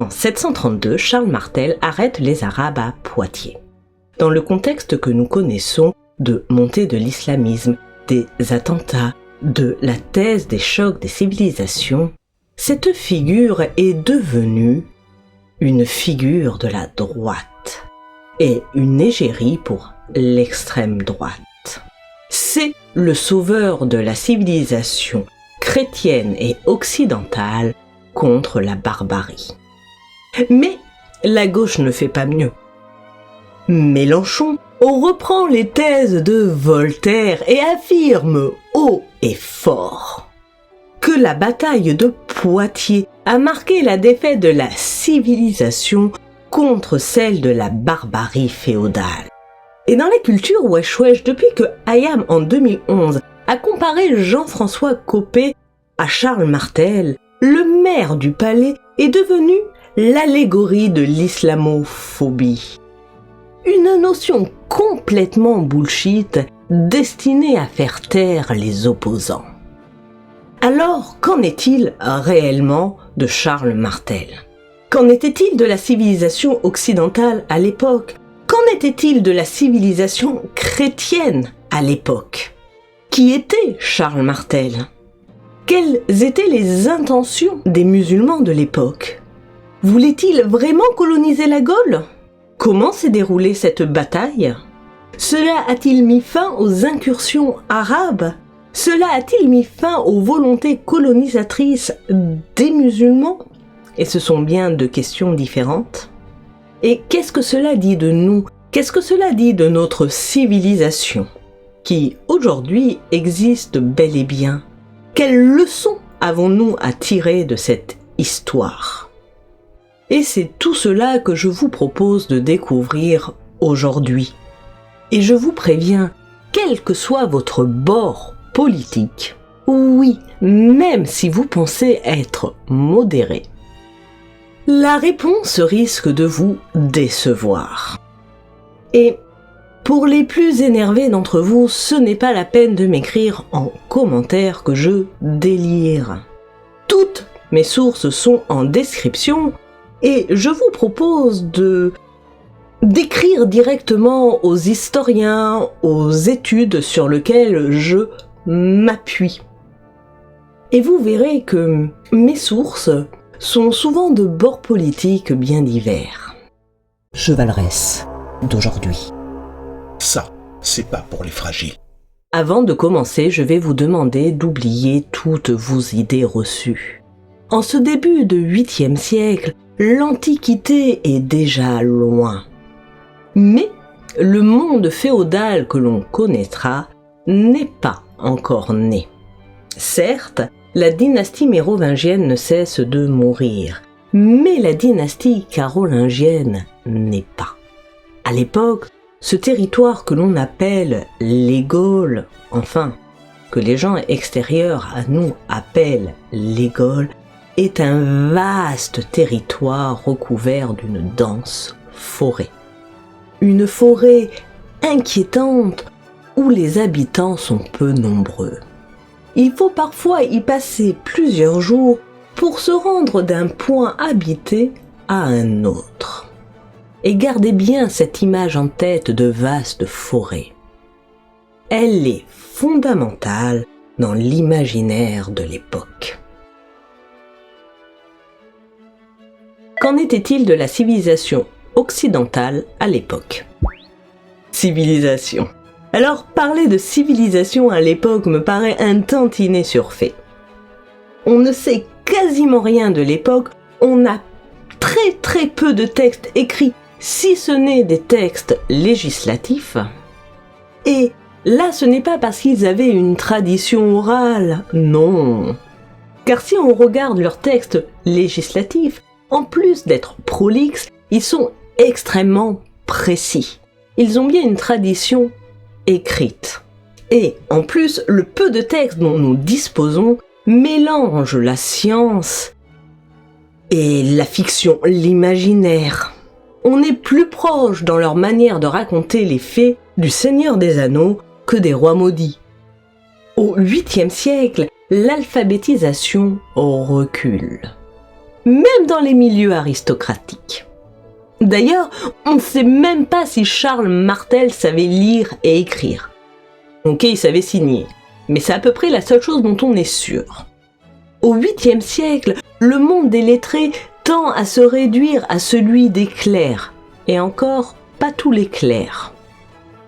En 732, Charles Martel arrête les Arabes à Poitiers. Dans le contexte que nous connaissons de montée de l'islamisme, des attentats, de la thèse des chocs des civilisations, cette figure est devenue une figure de la droite et une égérie pour l'extrême droite. C'est le sauveur de la civilisation chrétienne et occidentale contre la barbarie. Mais la gauche ne fait pas mieux. Mélenchon reprend les thèses de Voltaire et affirme haut et fort que la bataille de Poitiers a marqué la défaite de la civilisation contre celle de la barbarie féodale. Et dans la culture wesh wesh, depuis que Hayam en 2011 a comparé Jean-François Copé à Charles Martel, le maire du palais est devenu l'allégorie de l'islamophobie. Une notion complètement bullshit destinée à faire taire les opposants. Alors, qu'en est-il réellement de Charles Martel? Qu'en était-il de la civilisation occidentale à l'époque? Qu'en était-il de la civilisation chrétienne à l'époque? Qui était Charles Martel? Quelles étaient les intentions des musulmans de l'époque? Voulait-il vraiment coloniser la Gaule? Comment s'est déroulée cette bataille? Cela a-t-il mis fin aux incursions arabes? Cela a-t-il mis fin aux volontés colonisatrices des musulmans? Et ce sont bien deux questions différentes. Et qu'est-ce que cela dit de nous? Qu'est-ce que cela dit de notre civilisation, qui aujourd'hui existe bel et bien? Quelles leçons avons-nous à tirer de cette histoire? Et c'est tout cela que je vous propose de découvrir aujourd'hui. Et je vous préviens, quel que soit votre bord politique, oui, même si vous pensez être modéré, la réponse risque de vous décevoir. Et pour les plus énervés d'entre vous, ce n'est pas la peine de m'écrire en commentaire que je délire. Toutes mes sources sont en description et je vous propose d'écrire directement aux historiens, aux études sur lesquelles je m'appuie. Et vous verrez que mes sources sont souvent de bords politiques bien divers. Chevaleresse d'aujourd'hui. Ça, c'est pas pour les fragiles. Avant de commencer, je vais vous demander d'oublier toutes vos idées reçues. En ce début de 8e siècle, l'Antiquité est déjà loin. Mais le monde féodal que l'on connaîtra n'est pas encore né. Certes, la dynastie mérovingienne ne cesse de mourir, mais la dynastie carolingienne n'est pas. À l'époque, ce territoire que l'on appelle les Gaules, enfin, que les gens extérieurs à nous appellent les Gaules, est un vaste territoire recouvert d'une dense forêt. Une forêt inquiétante où les habitants sont peu nombreux. Il faut parfois y passer plusieurs jours pour se rendre d'un point habité à un autre. Et gardez bien cette image en tête de vaste forêt. Elle est fondamentale dans l'imaginaire de l'époque. Qu'en était-il de la civilisation occidentale à l'époque? Civilisation. Alors, parler de civilisation à l'époque me paraît un tantinet surfait. On ne sait quasiment rien de l'époque, on a très peu de textes écrits, si ce n'est des textes législatifs. Et là, ce n'est pas parce qu'ils avaient une tradition orale, non. Car si on regarde leurs textes législatifs, en plus d'être prolixes, ils sont extrêmement précis. Ils ont bien une tradition écrite. Et en plus, le peu de textes dont nous disposons mélange la science et la fiction, l'imaginaire. On est plus proche dans leur manière de raconter les faits du Seigneur des Anneaux que des rois maudits. Au 8e siècle, l'alphabétisation recule. même dans les milieux aristocratiques. D'ailleurs, on ne sait même pas si Charles Martel savait lire et écrire. Ok, il savait signer, mais c'est à peu près la seule chose dont on est sûr. Au 8e siècle, le monde des lettrés tend à se réduire à celui des clercs, et encore pas tous les clercs.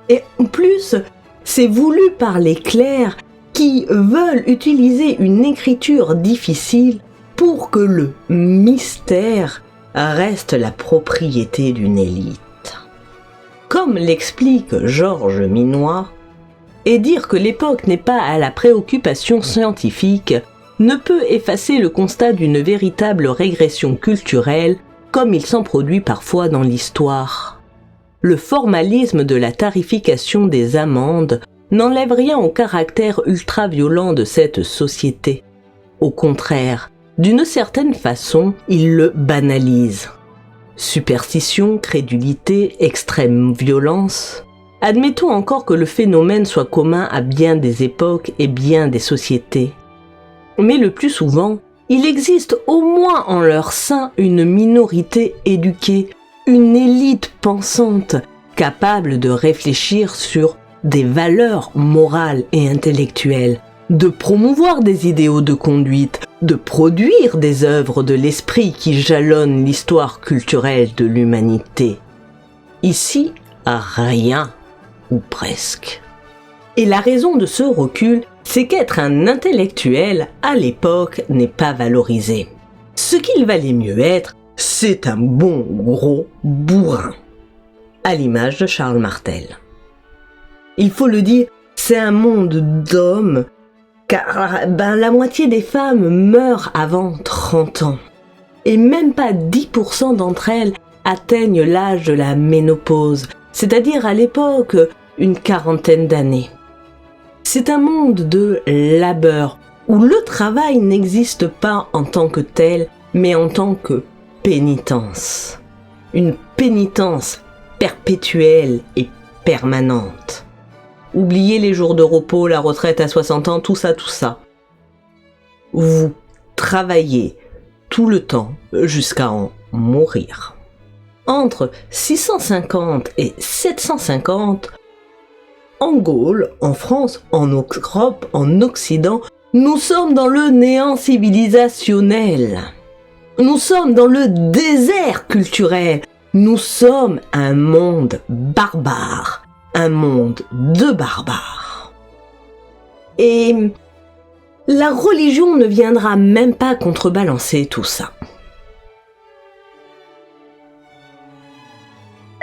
Et en plus, c'est voulu par les clercs qui veulent utiliser une écriture difficile pour que le mystère reste la propriété d'une élite. Comme l'explique Georges Minois, et dire que l'époque n'est pas à la préoccupation scientifique ne peut effacer le constat d'une véritable régression culturelle comme il s'en produit parfois dans l'histoire. Le formalisme de la tarification des amendes n'enlève rien au caractère ultra-violent de cette société. Au contraire, d'une certaine façon, il le banalise. Superstition, crédulité, extrême violence. Admettons encore que le phénomène soit commun à bien des époques et bien des sociétés. Mais le plus souvent, il existe au moins en leur sein une minorité éduquée, une élite pensante, capable de réfléchir sur des valeurs morales et intellectuelles, de promouvoir des idéaux de conduite, de produire des œuvres de l'esprit qui jalonnent l'histoire culturelle de l'humanité. Ici, rien, ou presque. Et la raison de ce recul, c'est qu'être un intellectuel, à l'époque, n'est pas valorisé. Ce qu'il valait mieux être, c'est un bon gros bourrin. À l'image de Charles Martel. Il faut le dire, c'est un monde d'hommes, car la moitié des femmes meurent avant 30 ans. Et même pas 10% d'entre elles atteignent l'âge de la ménopause, c'est-à-dire à l'époque, une quarantaine d'années. C'est un monde de labeur, où le travail n'existe pas en tant que tel, mais en tant que pénitence. Une pénitence perpétuelle et permanente. Oubliez les jours de repos, la retraite à 60 ans, tout ça. Vous travaillez tout le temps jusqu'à en mourir. Entre 650 et 750, en Gaule, en France, en Europe, en Occident, nous sommes dans le néant civilisationnel. Nous sommes dans le désert culturel. Nous sommes un monde barbare. Un monde de barbares. Et la religion ne viendra même pas contrebalancer tout ça.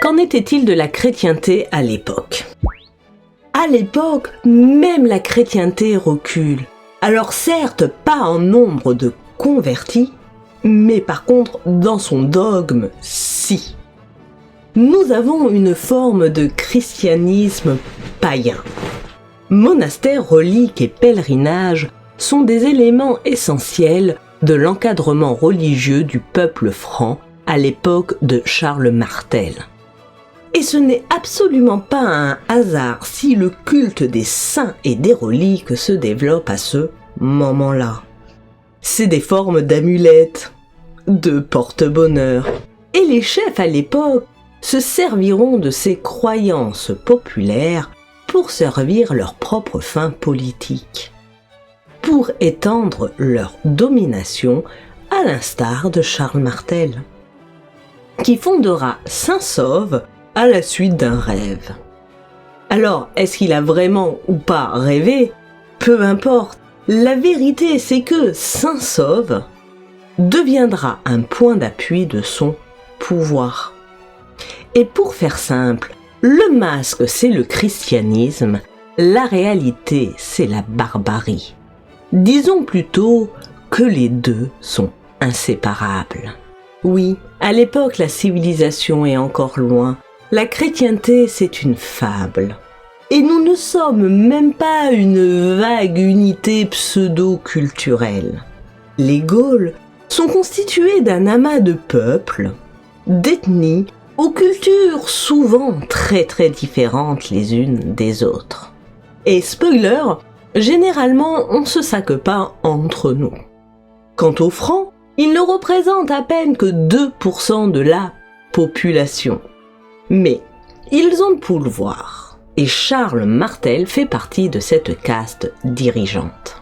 Qu'en était-il de la chrétienté à l'époque ? À l'époque, même la chrétienté recule. Alors certes, pas en nombre de convertis, mais par contre, dans son dogme, si. Nous avons une forme de christianisme païen. Monastères, reliques et pèlerinages sont des éléments essentiels de l'encadrement religieux du peuple franc à l'époque de Charles Martel. Et ce n'est absolument pas un hasard si le culte des saints et des reliques se développe à ce moment-là. C'est des formes d'amulettes, de porte-bonheur. Et les chefs à l'époque se serviront de ces croyances populaires pour servir leurs propres fins politiques, pour étendre leur domination à l'instar de Charles Martel, qui fondera Saint-Sauve à la suite d'un rêve. Alors, est-ce qu'il a vraiment ou pas rêvé ? Peu importe, la vérité c'est que Saint-Sauve deviendra un point d'appui de son pouvoir. Et pour faire simple, le masque c'est le christianisme, la réalité c'est la barbarie. Disons plutôt que les deux sont inséparables. Oui, à l'époque la civilisation est encore loin, la chrétienté c'est une fable. Et nous ne sommes même pas une vague unité pseudo-culturelle. Les Gaules sont constitués d'un amas de peuples, d'ethnies, aux cultures souvent très différentes les unes des autres. Et spoiler, généralement on se saque pas entre nous. Quant aux Francs, Ils ne représentent à peine que 2% de la population. Mais ils ont le pouvoir. Et Charles Martel fait partie de cette caste dirigeante.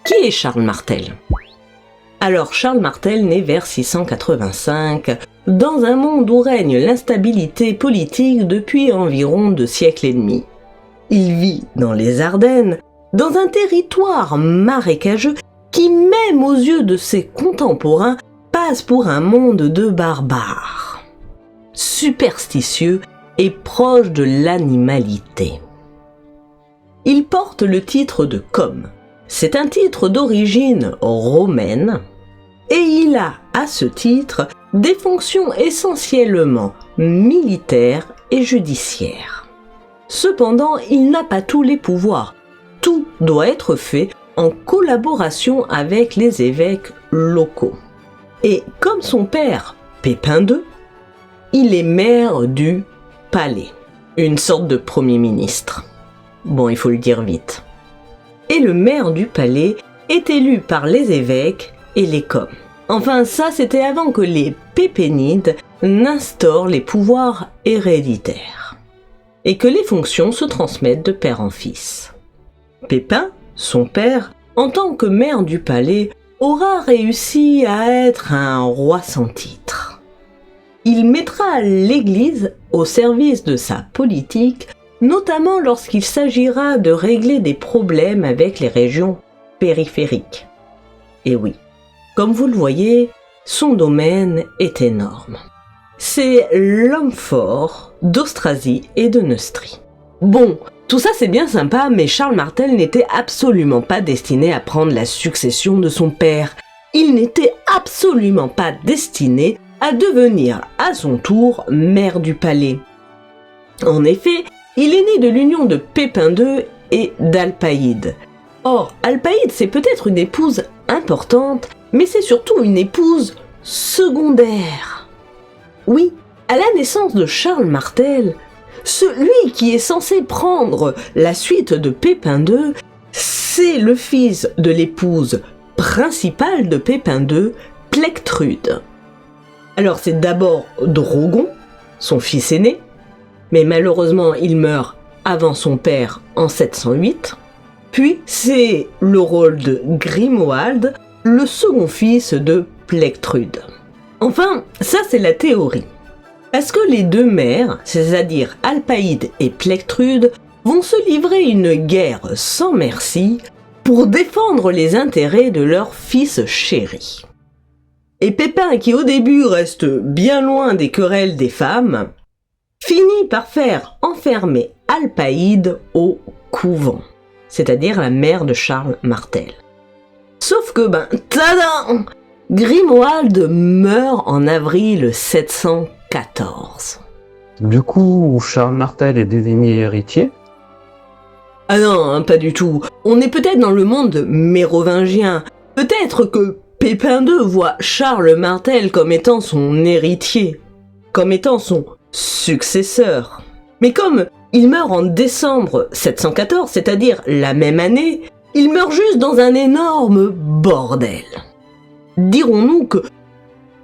Qui est Charles Martel ? Alors Charles Martel naît vers 685, dans un monde où règne l'instabilité politique depuis environ 2 siècles et demi. Il vit dans les Ardennes, dans un territoire marécageux qui, même aux yeux de ses contemporains, passe pour un monde de barbares, superstitieux et proche de l'animalité. Il porte le titre de Come. C'est un titre d'origine romaine et il a, à ce titre, des fonctions essentiellement militaires et judiciaires. Cependant, il n'a pas tous les pouvoirs. Tout doit être fait en collaboration avec les évêques locaux. Et comme son père, Pépin II, il est maire du palais, une sorte de premier ministre. Bon, il faut le dire vite. Et le maire du palais est élu par les évêques et les coms. Enfin, ça, c'était avant que les Pépénides n'instaurent les pouvoirs héréditaires et que les fonctions se transmettent de père en fils. Pépin, son père, en tant que maire du palais, aura réussi à être un roi sans titre. Il mettra l'Église au service de sa politique, notamment lorsqu'il s'agira de régler des problèmes avec les régions périphériques. Et oui, comme vous le voyez, son domaine est énorme. C'est l'homme fort d'Austrasie et de Neustrie. Bon, tout ça c'est bien sympa, mais Charles Martel n'était absolument pas destiné à prendre la succession de son père. Il n'était absolument pas destiné à devenir à son tour maire du palais. En effet, il est né de l'union de Pépin II et d'Alpaïde. Or, Alpaïde, c'est peut-être une épouse importante, mais c'est surtout une épouse secondaire. Oui, à la naissance de Charles Martel, celui qui est censé prendre la suite de Pépin II, c'est le fils de l'épouse principale de Pépin II, Plectrude. Alors c'est d'abord Drogon, son fils aîné, mais malheureusement il meurt avant son père en 708. Puis c'est le rôle de Grimoald, le second fils de Plectrude. Enfin, ça c'est la théorie. Parce que les deux mères, c'est-à-dire Alpaïde et Plectrude, vont se livrer une guerre sans merci pour défendre les intérêts de leur fils chéri. Et Pépin, qui au début reste bien loin des querelles des femmes, finit par faire enfermer Alpaïde au couvent, c'est-à-dire la mère de Charles Martel. Sauf que, tadam, Grimoald meurt en avril 714. Du coup, Charles Martel est désigné héritier? Ah non, pas du tout. On est peut-être dans le monde mérovingien. Peut-être que Pépin II voit Charles Martel comme étant son héritier, comme étant son successeur. Mais comme il meurt en décembre 714, c'est-à-dire la même année, il meurt juste dans un énorme bordel. Dirons-nous que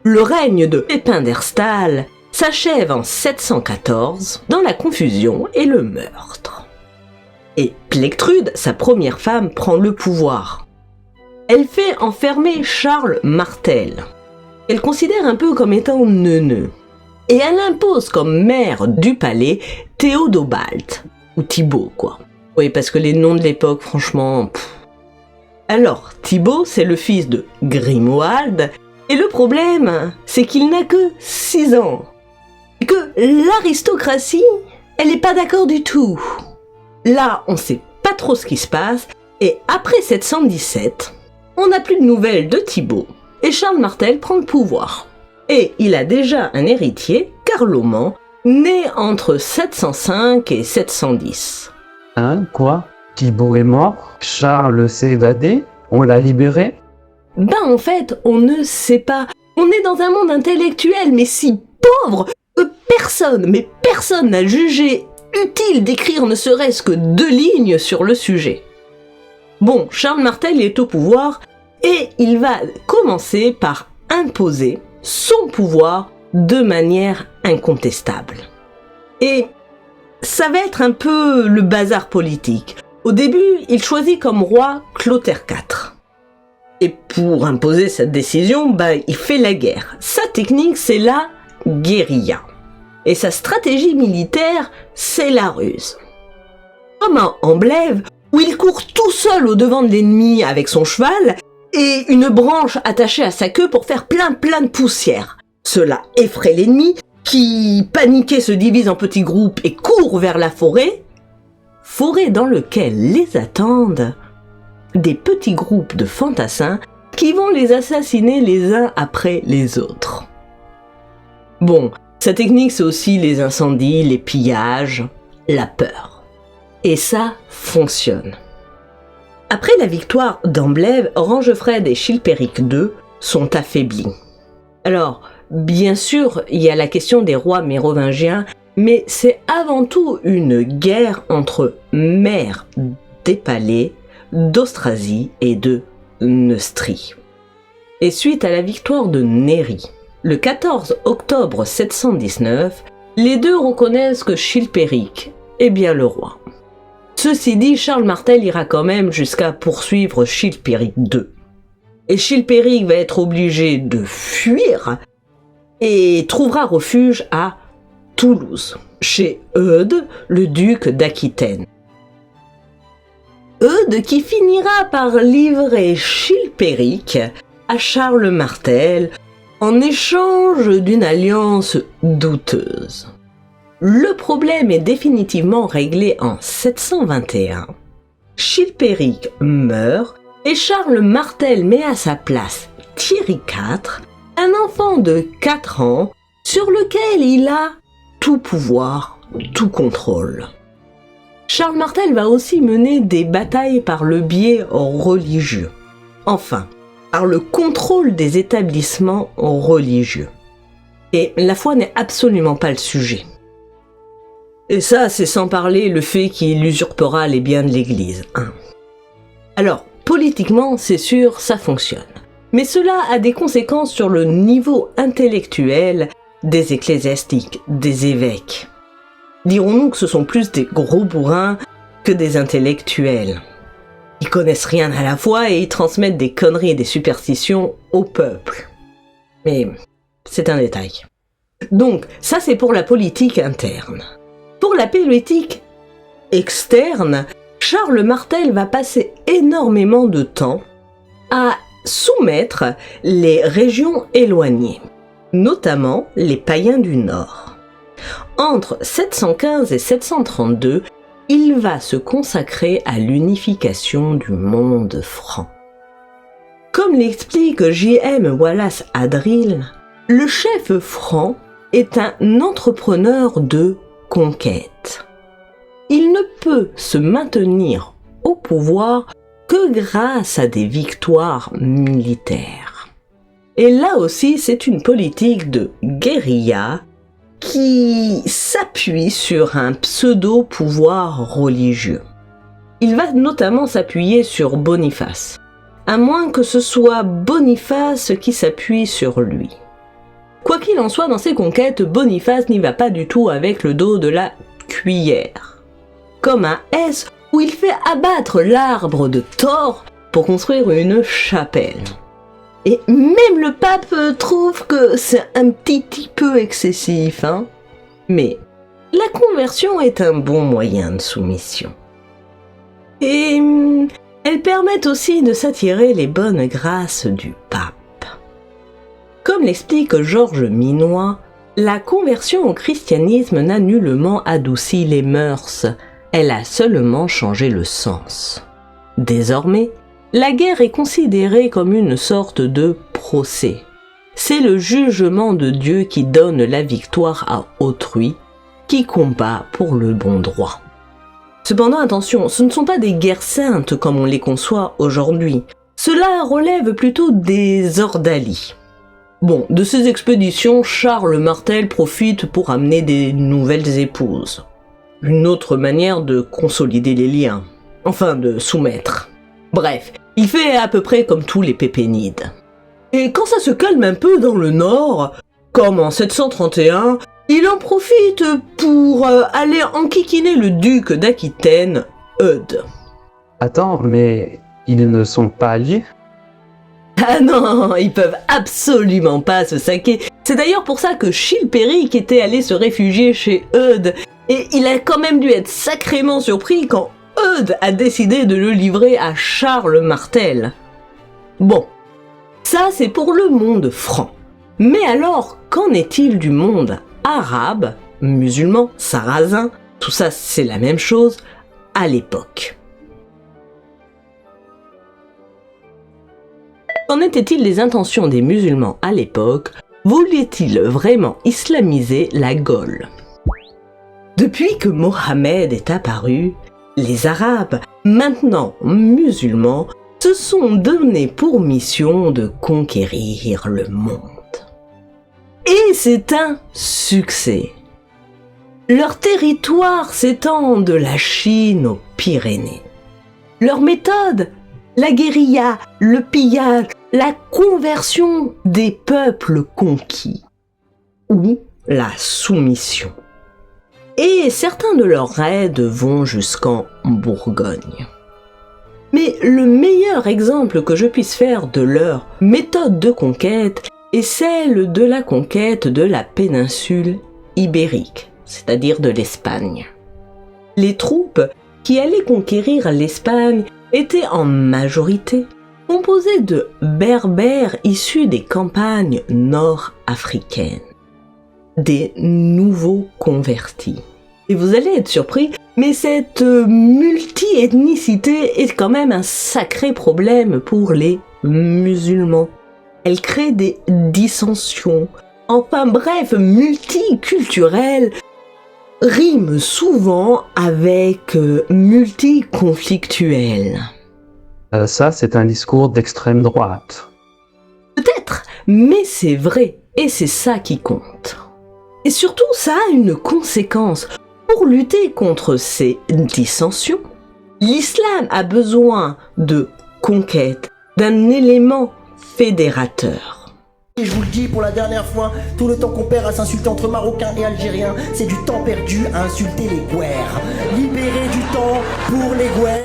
le règne de Pépin d'Herstal s'achève en 714 dans la confusion et le meurtre. Et Plectrude, sa première femme, prend le pouvoir. Elle fait enfermer Charles Martel, qu'elle considère un peu comme étant neuneu. Et elle impose comme maire du palais Théodobald, ou Thibaut quoi. Oui, parce que les noms de l'époque, franchement... Alors, Thibaut, c'est le fils de Grimoald, et le problème, c'est qu'il n'a que 6 ans. Et que l'aristocratie, elle n'est pas d'accord du tout. Là, on sait pas trop ce qui se passe, et après 717, on n'a plus de nouvelles de Thibaut, et Charles Martel prend le pouvoir. Et il a déjà un héritier, Carloman, né entre 705 et 710. Hein, quoi? Thibaut est mort? Charles s'est évadé? On l'a libéré? En fait, on ne sait pas. On est dans un monde intellectuel, mais si pauvre que personne n'a jugé utile d'écrire ne serait-ce que 2 lignes sur le sujet. Bon, Charles Martel est au pouvoir et il va commencer par imposer son pouvoir de manière incontestable. Et ça va être un peu le bazar politique. Au début, il choisit comme roi Clotaire IV. Et pour imposer cette décision, il fait la guerre. Sa technique, c'est la guérilla. Et sa stratégie militaire, c'est la ruse. Comme un Amblève, où il court tout seul au devant de l'ennemi avec son cheval et une branche attachée à sa queue pour faire plein de poussière. Cela effraie l'ennemi, qui, paniqué, se divise en petits groupes et court vers la forêt dans laquelle les attendent des petits groupes de fantassins qui vont les assassiner les uns après les autres. Bon, sa technique, c'est aussi les incendies, les pillages, la peur. Et ça fonctionne. Après la victoire d'Amblève, Rangefred et Chilpéric II sont affaiblis. Alors, bien sûr, il y a la question des rois mérovingiens, mais c'est avant tout une guerre entre maires d'Épalée, d'Austrasie et de Neustrie. Et suite à la victoire de Néry, le 14 octobre 719, les deux reconnaissent que Chilpéric est bien le roi. Ceci dit, Charles Martel ira quand même jusqu'à poursuivre Chilpéric II. Et Chilpéric va être obligé de fuir et trouvera refuge à Toulouse, chez Eudes, le duc d'Aquitaine. Eudes qui finira par livrer Chilpéric à Charles Martel en échange d'une alliance douteuse. Le problème est définitivement réglé en 721. Chilpéric meurt et Charles Martel met à sa place Thierry IV, un enfant de 4 ans sur lequel il a tout pouvoir, tout contrôle. Charles Martel va aussi mener des batailles par le biais religieux. Enfin, par le contrôle des établissements religieux. Et la foi n'est absolument pas le sujet. Et ça, c'est sans parler le fait qu'il usurpera les biens de l'Église. Alors, politiquement, c'est sûr, ça fonctionne. Mais cela a des conséquences sur le niveau intellectuel des ecclésiastiques, des évêques. Dirons-nous que ce sont plus des gros bourrins que des intellectuels. Ils connaissent rien à la foi et ils transmettent des conneries et des superstitions au peuple. Mais c'est un détail. Donc, ça c'est pour la politique interne. Pour la politique externe, Charles Martel va passer énormément de temps à soumettre les régions éloignées, notamment les païens du Nord. Entre 715 et 732, il va se consacrer à l'unification du monde franc. Comme l'explique J.M. Wallace Adrill, le chef franc est un entrepreneur de conquête. Il ne peut se maintenir au pouvoir que grâce à des victoires militaires. Et là aussi, c'est une politique de guérilla qui s'appuie sur un pseudo-pouvoir religieux. Il va notamment s'appuyer sur Boniface, à moins que ce soit Boniface qui s'appuie sur lui. Quoi qu'il en soit, dans ses conquêtes, Boniface n'y va pas du tout avec le dos de la cuillère. Comme à Hesse, où il fait abattre l'arbre de Thor pour construire une chapelle. Et même le pape trouve que c'est un petit peu excessif, Mais la conversion est un bon moyen de soumission. Et elle permet aussi de s'attirer les bonnes grâces du pape. Comme l'explique Georges Minois, la conversion au christianisme n'a nullement adouci les mœurs, elle a seulement changé le sens. Désormais, la guerre est considérée comme une sorte de procès. C'est le jugement de Dieu qui donne la victoire à autrui, qui combat pour le bon droit. Cependant, attention, ce ne sont pas des guerres saintes comme on les conçoit aujourd'hui. Cela relève plutôt des ordalies. Bon, de ces expéditions, Charles Martel profite pour amener des nouvelles épouses. Une autre manière de consolider les liens, enfin de soumettre. Bref, il fait à peu près comme tous les pépénides. Et quand ça se calme un peu dans le nord, comme en 731, il en profite pour aller enquiquiner le duc d'Aquitaine, Eudes. Attends, mais ils ne sont pas alliés? Ah non, ils peuvent absolument pas se saquer. C'est d'ailleurs pour ça que Chilpéric était allé se réfugier chez Eudes. Et il a quand même dû être sacrément surpris quand Eudes a décidé de le livrer à Charles Martel. Bon, ça c'est pour le monde franc. Mais alors, qu'en est-il du monde arabe, musulman, sarrasin, tout ça c'est la même chose, à l'époque? Qu'en était-il des intentions des musulmans à l'époque? Voulaient-ils vraiment islamiser la Gaule? Depuis que Mohammed est apparu, les Arabes, maintenant musulmans, se sont donné pour mission de conquérir le monde. Et c'est un succès. Leur territoire s'étend de la Chine aux Pyrénées. Leur méthode, la guérilla, le pillage, la conversion des peuples conquis ou la soumission. Et certains de leurs raids vont jusqu'en Bourgogne. Mais le meilleur exemple que je puisse faire de leur méthode de conquête est celle de la conquête de la péninsule ibérique, c'est-à-dire de l'Espagne. Les troupes qui allaient conquérir l'Espagne étaient en majorité composées de berbères issus des campagnes nord-africaines, des nouveaux convertis. Et vous allez être surpris, mais cette multi-ethnicité est quand même un sacré problème pour les musulmans. Elle crée des dissensions. Enfin bref, multiculturel rime souvent avec multiconflictuel. Ça, c'est un discours d'extrême droite. Peut-être, mais c'est vrai, et c'est ça qui compte. Et surtout, ça a une conséquence. Pour lutter contre ces dissensions, l'islam a besoin de conquête, d'un élément fédérateur. Et je vous le dis pour la dernière fois, tout le temps qu'on perd à s'insulter entre Marocains et Algériens, c'est du temps perdu à insulter les Gouers. Libérez du temps pour les Gouers.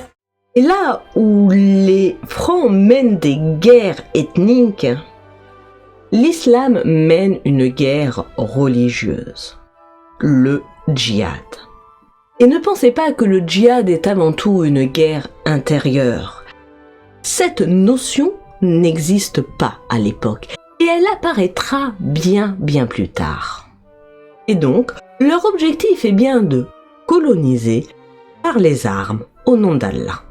Et là où les Francs mènent des guerres ethniques, l'islam mène une guerre religieuse, le djihad. Et ne pensez pas que le djihad est avant tout une guerre intérieure. Cette notion n'existe pas à l'époque et elle apparaîtra bien plus tard. Et donc, leur objectif est bien de coloniser par les armes au nom d'Allah.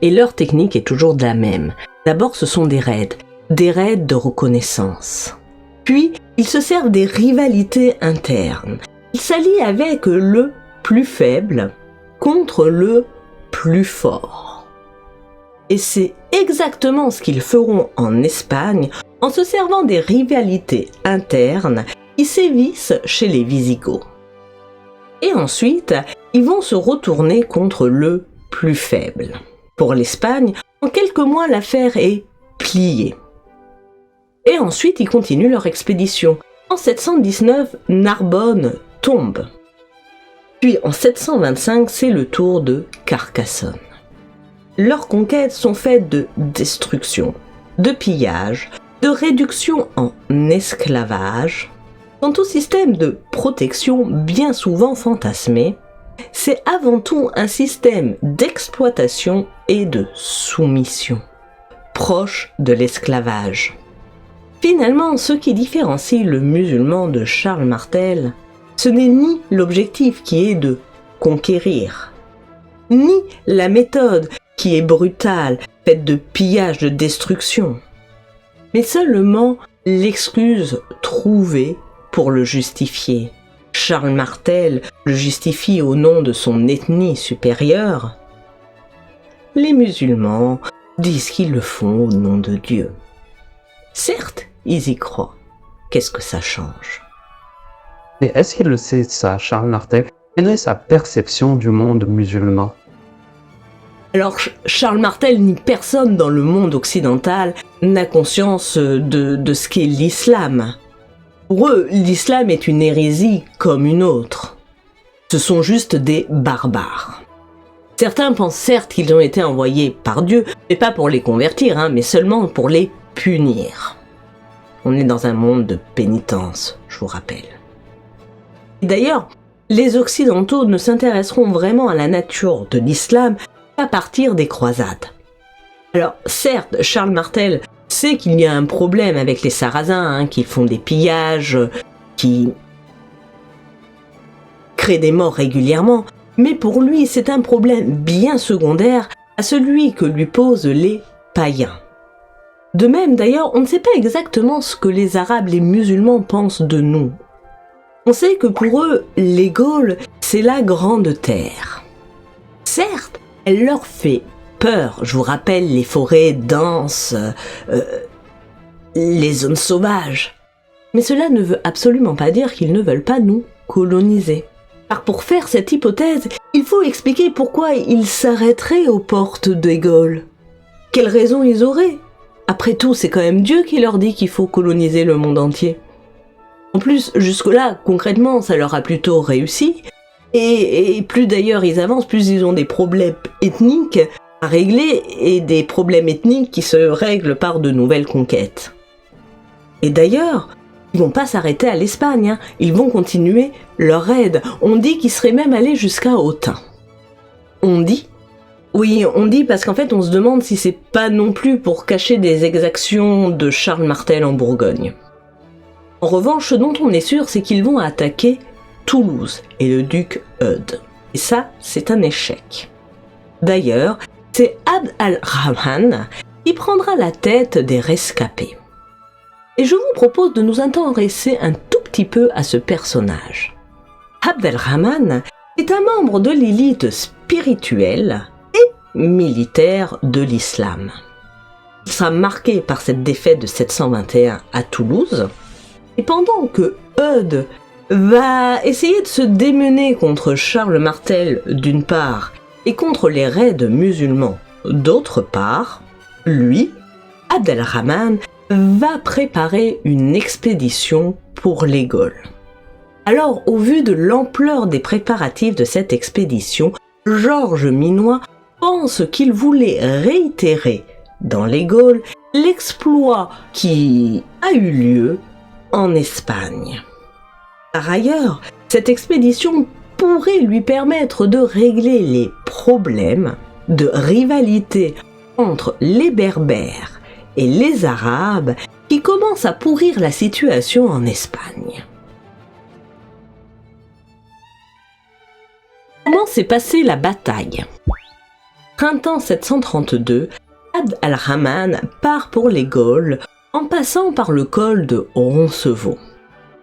Et leur technique est toujours la même. D'abord, ce sont des raids de reconnaissance. Puis, ils se servent des rivalités internes. Ils s'allient avec le plus faible contre le plus fort. Et c'est exactement ce qu'ils feront en Espagne en se servant des rivalités internes qui sévissent chez les Wisigoths. Et ensuite, ils vont se retourner contre le plus faible. Pour l'Espagne, en quelques mois, l'affaire est pliée. Et ensuite, ils continuent leur expédition. En 719, Narbonne tombe. Puis en 725, c'est le tour de Carcassonne. Leurs conquêtes sont faites de destruction, de pillage, de réduction en esclavage. Quant au système de protection bien souvent fantasmé, c'est avant tout un système d'exploitation et de soumission, proche de l'esclavage. Finalement, ce qui différencie le musulman de Charles Martel, ce n'est ni l'objectif qui est de conquérir, ni la méthode qui est brutale, faite de pillage, de destruction, mais seulement l'excuse trouvée pour le justifier. Charles Martel le justifie au nom de son ethnie supérieure. Les musulmans disent qu'ils le font au nom de Dieu. Certes, ils y croient. Qu'est-ce que ça change? Mais est-ce qu'il le sait ça, Charles Martel? Quelle est sa perception du monde musulman? Alors Charles Martel ni personne dans le monde occidental n'a conscience de ce qu'est l'islam. Pour eux, l'islam est une hérésie comme une autre. Ce sont juste des barbares. Certains pensent certes qu'ils ont été envoyés par Dieu, mais pas pour les convertir, mais seulement pour les punir. On est dans un monde de pénitence, je vous rappelle. Et d'ailleurs, les Occidentaux ne s'intéresseront vraiment à la nature de l'islam qu'à partir des croisades. Alors certes, Charles Martel sait qu'il y a un problème avec les Sarrasins, qui font des pillages, qui créent des morts régulièrement, mais pour lui c'est un problème bien secondaire à celui que lui posent les païens. De même d'ailleurs, on ne sait pas exactement ce que les Arabes, les musulmans pensent de nous. On sait que pour eux, les Gaules, c'est la grande terre. Certes, elle leur fait peur, je vous rappelle les forêts denses, les zones sauvages. Mais cela ne veut absolument pas dire qu'ils ne veulent pas nous coloniser. Car pour faire cette hypothèse, il faut expliquer pourquoi ils s'arrêteraient aux portes des Gaules. Quelles raisons ils auraient? Après tout, c'est quand même Dieu qui leur dit qu'il faut coloniser le monde entier. En plus, jusque-là, concrètement, ça leur a plutôt réussi. Et plus d'ailleurs ils avancent, plus ils ont des problèmes ethniques à régler, et des problèmes ethniques qui se règlent par de nouvelles conquêtes. Et d'ailleurs, ils vont pas s'arrêter à l'Espagne, ils vont continuer leur aide. On dit qu'ils seraient même allés jusqu'à Autun. On dit? Oui, on dit parce qu'en fait on se demande si c'est pas non plus pour cacher des exactions de Charles Martel en Bourgogne. En revanche, ce dont on est sûr, c'est qu'ils vont attaquer Toulouse et le duc Eudes. Et ça, c'est un échec. D'ailleurs, c'est Abd al-Rahman qui prendra la tête des rescapés. Et je vous propose de nous intéresser un tout petit peu à ce personnage. Abd al-Rahman est un membre de l'élite spirituelle et militaire de l'islam. Il sera marqué par cette défaite de 721 à Toulouse, et pendant que Eudes va essayer de se démener contre Charles Martel d'une part et contre les raids musulmans d'autre part, lui, Abd al-Rahman, va préparer une expédition pour les Gaules. Alors, au vu de l'ampleur des préparatifs de cette expédition, Georges Minois pense qu'il voulait réitérer dans les Gaules l'exploit qui a eu lieu en Espagne. Par ailleurs, cette expédition pourrait lui permettre de régler les problèmes de rivalité entre les Berbères et les Arabes qui commencent à pourrir la situation en Espagne. Comment s'est passée la bataille? Printemps 732, Abd al-Rahman part pour les Gaules en passant par le col de Roncevaux.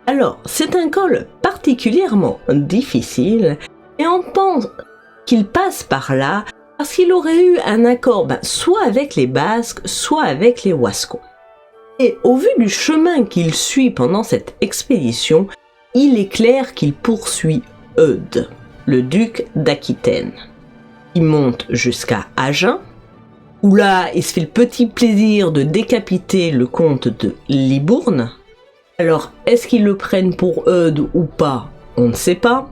Alors, c'est un col particulièrement difficile et on pense qu'il passe par là parce qu'il aurait eu un accord soit avec les Basques, soit avec les Wascons. Et au vu du chemin qu'il suit pendant cette expédition, il est clair qu'il poursuit Eudes, le duc d'Aquitaine. Il monte jusqu'à Agen, où là, il se fait le petit plaisir de décapiter le comte de Libourne. Alors, est-ce qu'ils le prennent pour Eudes ou pas? On ne sait pas.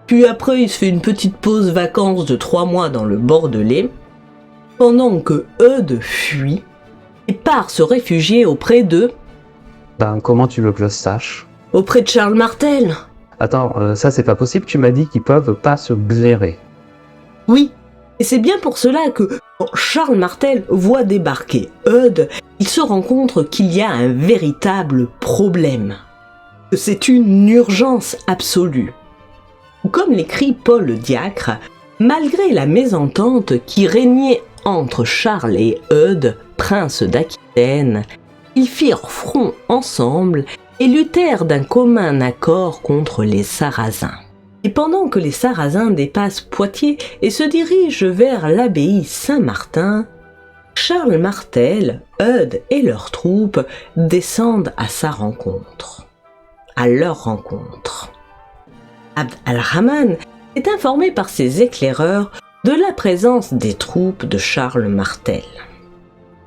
Puis après, il se fait une petite pause vacances de 3 mois dans le Bordelais, pendant que Eudes fuit et part se réfugier auprès de... Comment tu veux que je sache? Auprès de Charles Martel. Attends, ça c'est pas possible, tu m'as dit qu'ils peuvent pas se blairer. Oui, et c'est bien pour cela que quand Charles Martel voit débarquer Eudes, il se rend compte qu'il y a un véritable problème, que c'est une urgence absolue. Comme l'écrit Paul le Diacre, malgré la mésentente qui régnait entre Charles et Eudes, prince d'Aquitaine, ils firent front ensemble et luttèrent d'un commun accord contre les Sarrasins. Et pendant que les Sarrasins dépassent Poitiers et se dirigent vers l'abbaye Saint-Martin, Charles Martel, Eudes et leurs troupes descendent à leur rencontre. Abd al-Rahman est informé par ses éclaireurs de la présence des troupes de Charles Martel.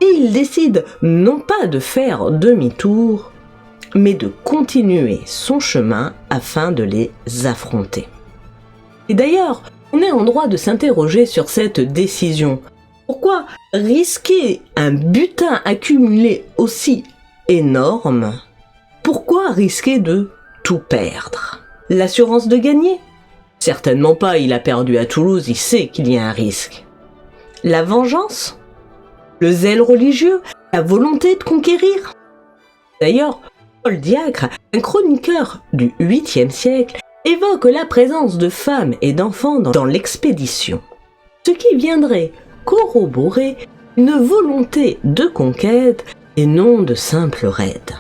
Et il décide non pas de faire demi-tour, mais de continuer son chemin afin de les affronter. Et d'ailleurs, on est en droit de s'interroger sur cette décision. Pourquoi risquer un butin accumulé aussi énorme? Pourquoi risquer de tout perdre? L'assurance de gagner? Certainement pas, il a perdu à Toulouse, il sait qu'il y a un risque. La vengeance? Le zèle religieux? La volonté de conquérir? D'ailleurs, Paul Diacre, un chroniqueur du 8e siècle, évoque la présence de femmes et d'enfants dans l'expédition, ce qui viendrait corroborer une volonté de conquête et non de simple raid.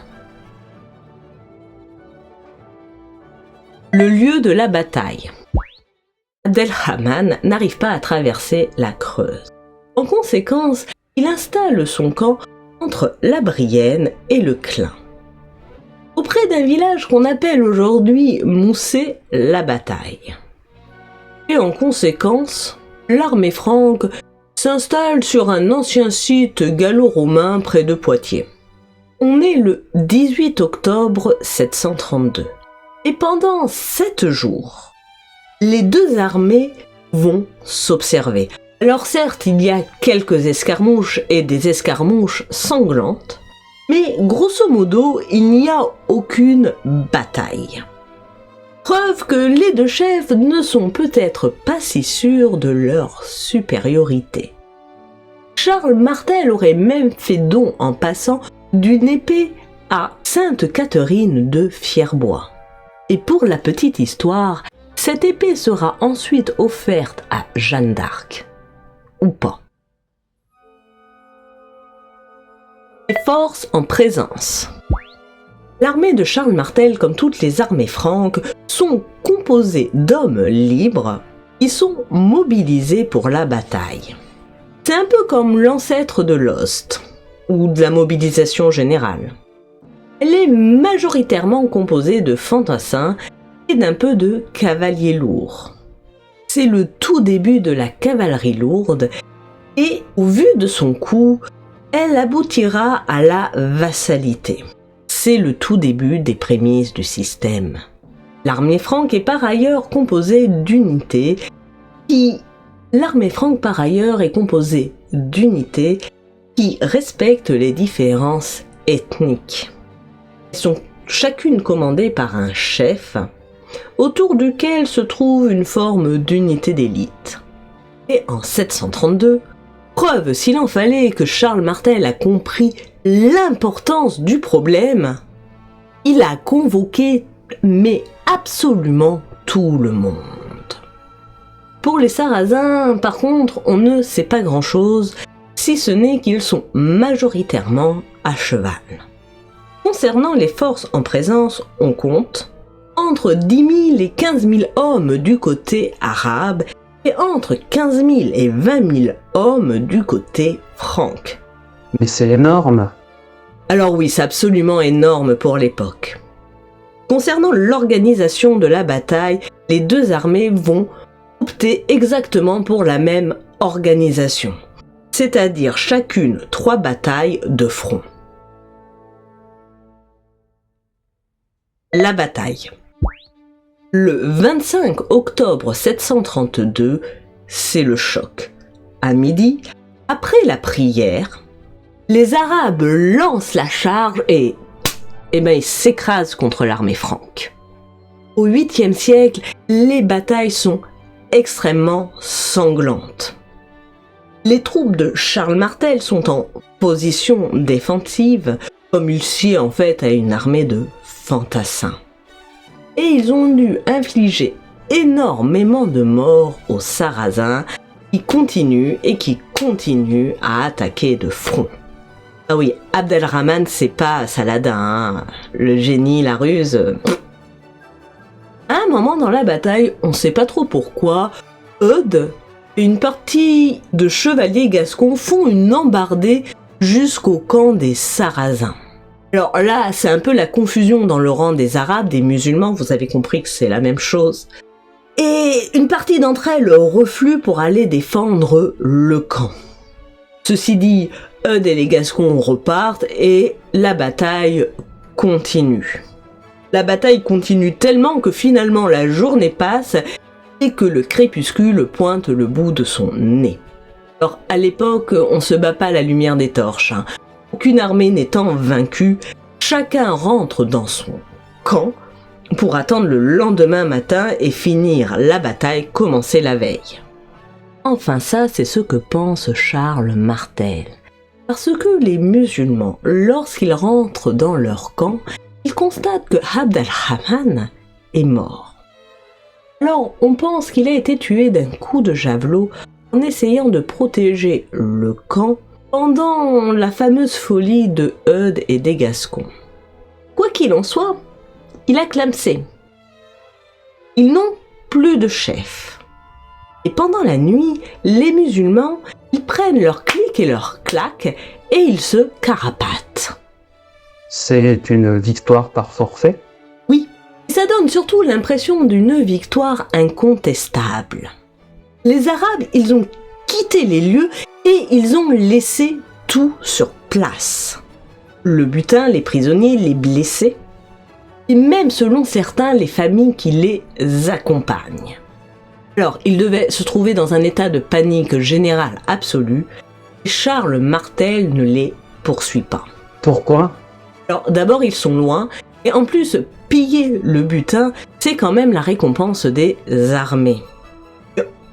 Le lieu de la bataille. Abdelrahman n'arrive pas à traverser la Creuse. En conséquence, il installe son camp entre la Brienne et le Clain, auprès d'un village qu'on appelle aujourd'hui Moussé-la-Bataille. Et en conséquence, l'armée franque s'installe sur un ancien site gallo-romain près de Poitiers. On est le 18 octobre 732. Et pendant 7 jours, les deux armées vont s'observer. Alors certes, il y a quelques escarmouches et des escarmouches sanglantes, mais grosso modo, il n'y a aucune bataille. Preuve que les deux chefs ne sont peut-être pas si sûrs de leur supériorité. Charles Martel aurait même fait don en passant d'une épée à Sainte Catherine de Fierbois. Et pour la petite histoire, cette épée sera ensuite offerte à Jeanne d'Arc. Ou pas. Les forces en présence. L'armée de Charles Martel, comme toutes les armées franques, sont composées d'hommes libres qui sont mobilisés pour la bataille. C'est un peu comme l'ancêtre de l'Ost, ou de la mobilisation générale. Elle est majoritairement composée de fantassins et d'un peu de cavaliers lourds. C'est le tout début de la cavalerie lourde et, au vu de son coût, elle aboutira à la vassalité. C'est le tout début des prémices du système. L'armée franque est par ailleurs composée d'unités qui respectent les différences ethniques. Elles sont chacune commandées par un chef, autour duquel se trouve une forme d'unité d'élite. Et en 732, preuve s'il en fallait que Charles Martel a compris l'importance du problème, il a convoqué, mais absolument tout le monde. Pour les Sarrasins, par contre, on ne sait pas grand-chose, si ce n'est qu'ils sont majoritairement à cheval. Concernant les forces en présence, on compte entre 10 000 et 15 000 hommes du côté arabe et entre 15 000 et 20 000 hommes du côté franc. Mais c'est énorme. Alors oui, c'est absolument énorme pour l'époque. Concernant l'organisation de la bataille, les deux armées vont opter exactement pour la même organisation, c'est-à-dire chacune 3 batailles de front. La bataille. Le 25 octobre 732, c'est le choc. À midi, après la prière, les Arabes lancent la charge et ils s'écrasent contre l'armée franque. Au 8e siècle, les batailles sont extrêmement sanglantes. Les troupes de Charles Martel sont en position défensive, comme il sied en fait à une armée de fantassins. Et ils ont dû infliger énormément de morts aux Sarrasins qui continuent à attaquer de front. Ah oui, Abdelrahman, c'est pas Saladin, hein. Le génie, la ruse. À un moment dans la bataille, on sait pas trop pourquoi, Eudes et une partie de chevaliers gascons font une embardée jusqu'au camp des Sarrasins. Alors là, c'est un peu la confusion dans le rang des Arabes, des musulmans, vous avez compris que c'est la même chose. et une partie d'entre elles refluent pour aller défendre le camp. Ceci dit, Eudes et les Gascons repartent et la bataille continue. La bataille continue tellement que finalement la journée passe et que le crépuscule pointe le bout de son nez. Alors à l'époque, on se bat pas à la lumière des torches. Aucune armée n'étant vaincue, chacun rentre dans son camp pour attendre le lendemain matin et finir la bataille commencée la veille. Enfin ça, c'est ce que pense Charles Martel. Parce que les musulmans, lorsqu'ils rentrent dans leur camp, ils constatent que Abd al-Rahman est mort. Alors, on pense qu'il a été tué d'un coup de javelot en essayant de protéger le camp pendant la fameuse folie de Eudes et des Gascons. Quoi qu'il en soit, il a clamsé. Ils n'ont plus de chef. Et pendant la nuit, les musulmans, ils prennent leurs clics et leurs claques et ils se carapatent. C'est une victoire par forfait? Oui, ça donne surtout l'impression d'une victoire incontestable. Les Arabes, ils ont quitté les lieux et ils ont laissé tout sur place. Le butin, les prisonniers, les blessés, et même selon certains, les familles qui les accompagnent. Alors, ils devaient se trouver dans un état de panique générale absolue, et Charles Martel ne les poursuit pas. Pourquoi? Alors, d'abord, ils sont loin, et en plus, piller le butin, c'est quand même la récompense des armées.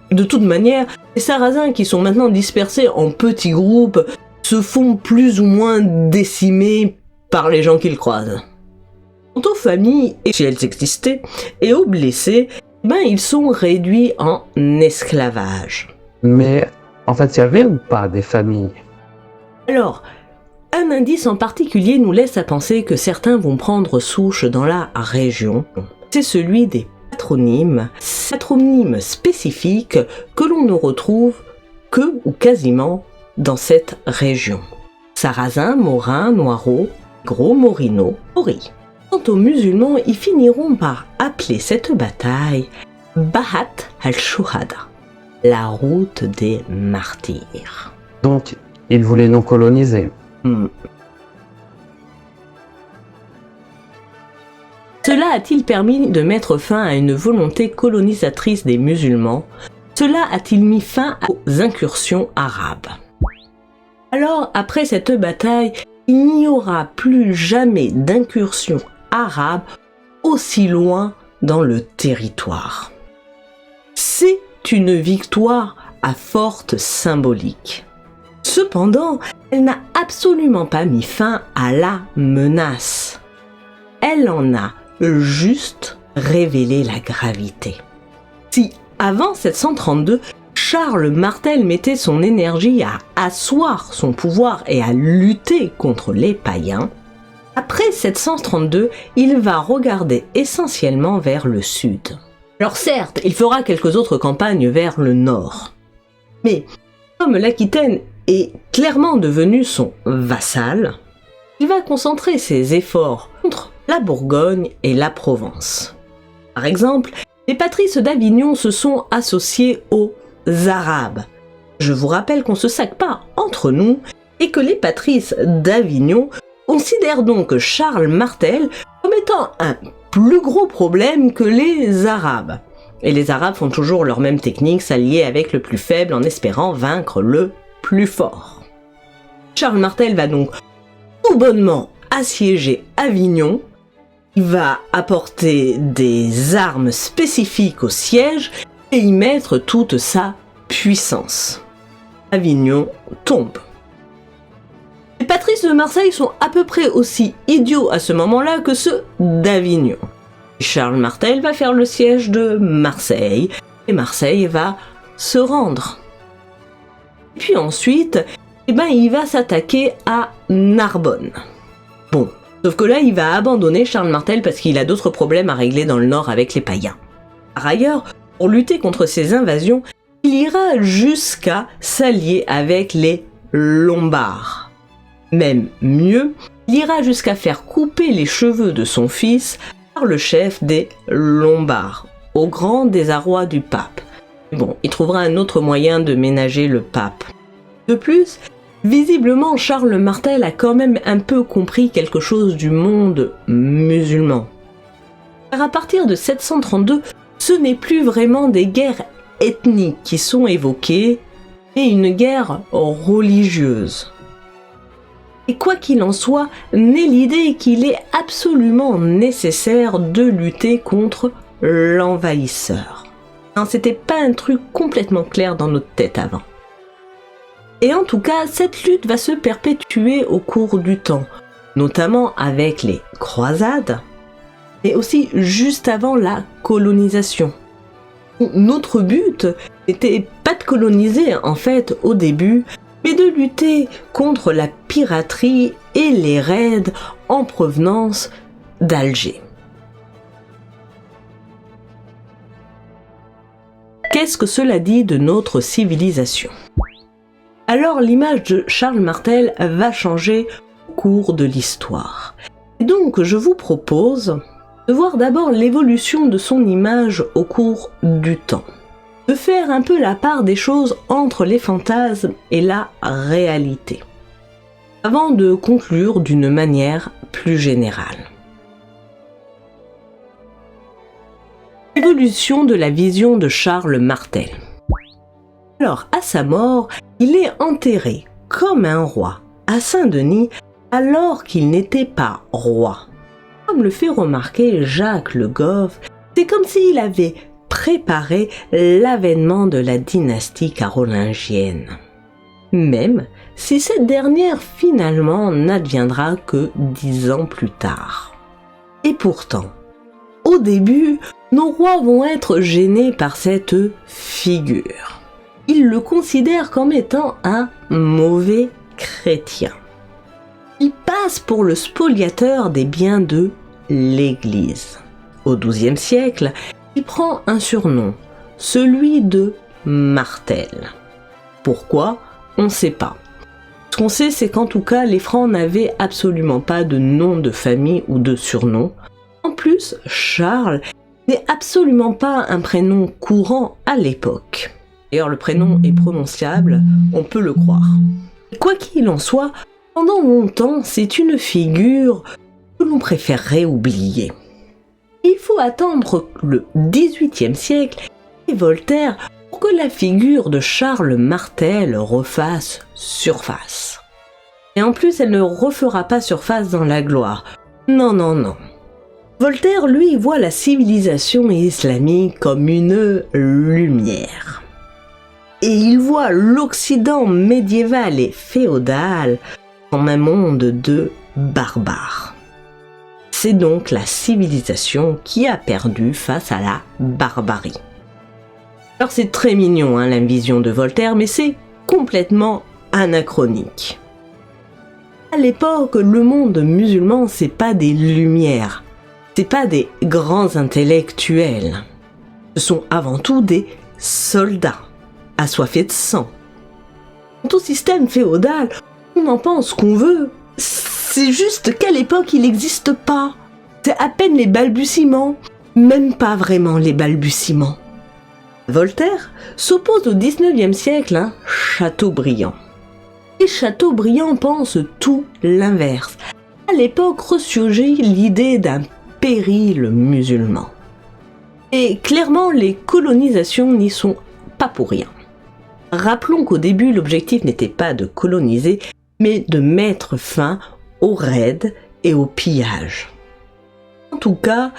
De toute manière, les Sarrasins qui sont maintenant dispersés en petits groupes se font plus ou moins décimer par les gens qu'ils croisent. Quant aux familles, si elles existaient, et aux blessés, ils sont réduits en esclavage. Mais en fait, il y avait ou pas des familles? Alors, un indice en particulier nous laisse à penser que certains vont prendre souche dans la région. C'est celui des patronymes spécifiques que l'on ne retrouve que ou quasiment dans cette région. Sarrasins, Morins, Noireaux, Gros, Morino, Mori. Quant aux musulmans, ils finiront par appeler cette bataille Bahat al-Shuhada, la route des martyrs. Donc, ils voulaient nous coloniser. Cela a-t-il permis de mettre fin à une volonté colonisatrice des musulmans? Cela a-t-il mis fin aux incursions arabes? Alors, après cette bataille, il n'y aura plus jamais d'incursion arabe aussi loin dans le territoire. C'est une victoire à forte symbolique. Cependant, elle n'a absolument pas mis fin à la menace. Elle en a juste révélé la gravité. Si, avant 732, Charles Martel mettait son énergie à asseoir son pouvoir et à lutter contre les païens, après 732, il va regarder essentiellement vers le sud. Alors certes, il fera quelques autres campagnes vers le nord. Mais comme l'Aquitaine est clairement devenue son vassal, il va concentrer ses efforts contre la Bourgogne et la Provence. Par exemple, les patrices d'Avignon se sont associés aux Arabes. Je vous rappelle qu'on ne se saque pas entre nous et que les patrices d'Avignon considèrent donc Charles Martel comme étant un plus gros problème que les Arabes. Et les Arabes font toujours leur même technique, s'allier avec le plus faible en espérant vaincre le plus fort. Charles Martel va donc tout bonnement assiéger Avignon. Il va apporter des armes spécifiques au siège et y mettre toute sa puissance. Avignon tombe. Les patrices de Marseille sont à peu près aussi idiots à ce moment-là que ceux d'Avignon. Charles Martel va faire le siège de Marseille et Marseille va se rendre. Et puis ensuite, il va s'attaquer à Narbonne. Bon, sauf que là, il va abandonner Charles Martel parce qu'il a d'autres problèmes à régler dans le nord avec les païens. Par ailleurs, pour lutter contre ces invasions, il ira jusqu'à s'allier avec les Lombards. Même mieux, il ira jusqu'à faire couper les cheveux de son fils par le chef des Lombards, au grand désarroi du pape. Mais bon, il trouvera un autre moyen de ménager le pape. De plus, visiblement, Charles Martel a quand même un peu compris quelque chose du monde musulman. Car à partir de 732, ce n'est plus vraiment des guerres ethniques qui sont évoquées, mais une guerre religieuse. Et quoi qu'il en soit, naît l'idée qu'il est absolument nécessaire de lutter contre l'envahisseur. Non, c'était pas un truc complètement clair dans notre tête avant. Et en tout cas, cette lutte va se perpétuer au cours du temps, notamment avec les croisades, mais aussi juste avant la colonisation. Notre but n'était pas de coloniser en fait au début, mais de lutter contre la piraterie et les raids en provenance d'Alger. Qu'est-ce que cela dit de notre civilisation ? Alors l'image de Charles Martel va changer au cours de l'histoire. Et donc je vous propose de voir d'abord l'évolution de son image au cours du temps. De faire un peu la part des choses entre les fantasmes et la réalité. Avant de conclure d'une manière plus générale. Évolution de la vision de Charles Martel. Alors, à sa mort, il est enterré comme un roi à Saint-Denis alors qu'il n'était pas roi. Comme le fait remarquer Jacques Le Goff, c'est comme s'il avait préparé l'avènement de la dynastie carolingienne. Même si cette dernière finalement n'adviendra que 10 ans plus tard. Et pourtant, au début, nos rois vont être gênés par cette figure. Ils le considèrent comme étant un mauvais chrétien. Il passe pour le spoliateur des biens de l'Église. Au XIIe siècle, il prend un surnom, celui de Martel. Pourquoi ? On ne sait pas. Ce qu'on sait, c'est qu'en tout cas, les Francs n'avaient absolument pas de nom de famille ou de surnom. En plus, Charles n'est absolument pas un prénom courant à l'époque. D'ailleurs, le prénom est prononciable, on peut le croire. Quoi qu'il en soit, pendant longtemps, c'est une figure que l'on préférerait oublier. Il faut attendre le XVIIIe siècle et Voltaire pour que la figure de Charles Martel refasse surface. Et en plus, elle ne refera pas surface dans la gloire. Non, non, non. Voltaire, lui, voit la civilisation islamique comme une lumière. Et il voit l'Occident médiéval et féodal comme un monde de barbares. C'est donc la civilisation qui a perdu face à la barbarie. Alors c'est très mignon la vision de Voltaire, mais c'est complètement anachronique. À l'époque, le monde musulman, c'est pas des lumières, c'est pas des grands intellectuels. Ce sont avant tout des soldats, assoiffés de sang. Quant au système féodal, on en pense qu'on veut. C'est juste qu'à l'époque, il n'existe pas. C'est à peine les balbutiements, même pas vraiment les balbutiements. Voltaire s'oppose au XIXe siècle à Chateaubriand. Et Chateaubriand pense tout l'inverse. À l'époque ressurgit l'idée d'un péril musulman. Et clairement, les colonisations n'y sont pas pour rien. Rappelons qu'au début, l'objectif n'était pas de coloniser, mais de mettre fin aux raids et aux pillages. En tout cas,